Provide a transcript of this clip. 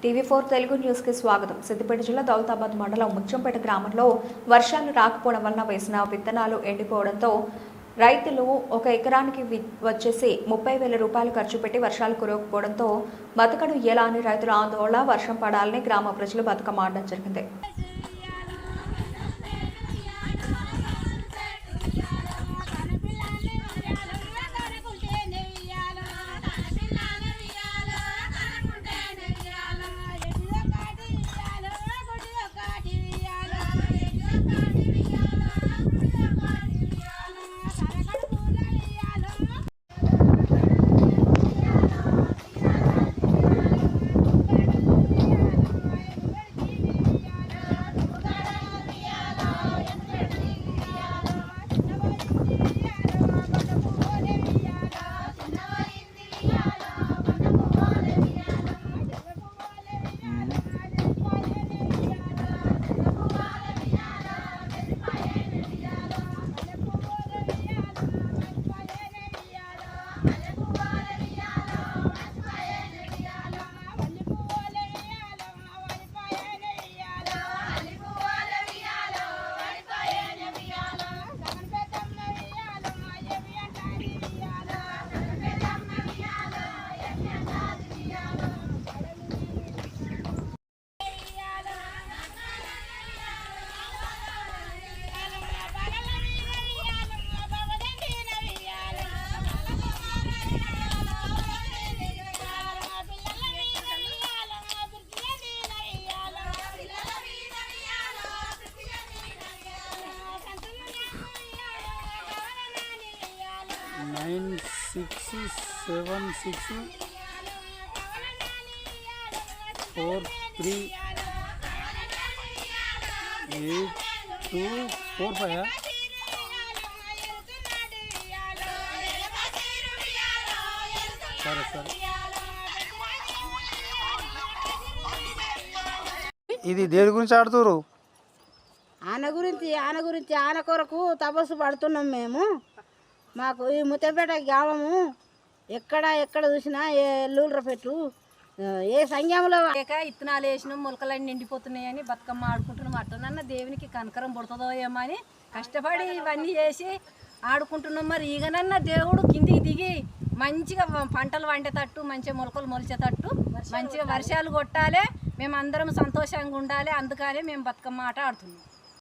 టీవీ4 Telugu news కి స్వాగతం. సిద్దిపేట జిల్లా దౌలతాబాద్ మండలం ముచ్చంపేట గ్రామంలో వర్షాలు రాకపోవడం వలన వేసిన విత్తనాలు ఎండిపోవడంతో రైతులు ఒక ఎకరానికి వచ్చేసి 30,000 రూపాయలు ఖర్చు పెట్టి వర్షాలు కురవకపోవడంతో బతకడు ఎలా అని రైతుల ఆందోళన. వర్షం పడాలని గ్రామ ప్రజలు బతుకమ్మ ఆడడం జరిగింది. Nine 6 7 6 4 3 8 2 4 5 సరే ఇది దేని గురించి ఆడుతురు? ఆన గురించి ఆన కొరకు తపస్సు పడుతున్నాం మేము. మాకు ఈ ముత్తపేట గ్రామము ఎక్కడ చూసినా ఎల్లుల్ర పెట్టు ఏ సంఘంలో ఇత్తనాలు వేసినాం, మొలకలన్నీ నిండిపోతున్నాయని బతుకమ్మ ఆడుకుంటున్నాం. అట్లనన్న దేవునికి కనకరం పుడుతుందో ఏమో అని కష్టపడి ఇవన్నీ చేసి ఆడుకుంటున్నాం. మరి ఈగనన్న దేవుడు కిందికి దిగి మంచిగా పంటలు వండేటట్టు, మంచిగా మొలకలు మొలిచేటట్టు, మంచిగా వర్షాలు కొట్టాలి, మేము అందరం సంతోషంగా ఉండాలి. అందుకనే మేము బతుకమ్మ ఆట ఆడుతున్నాం.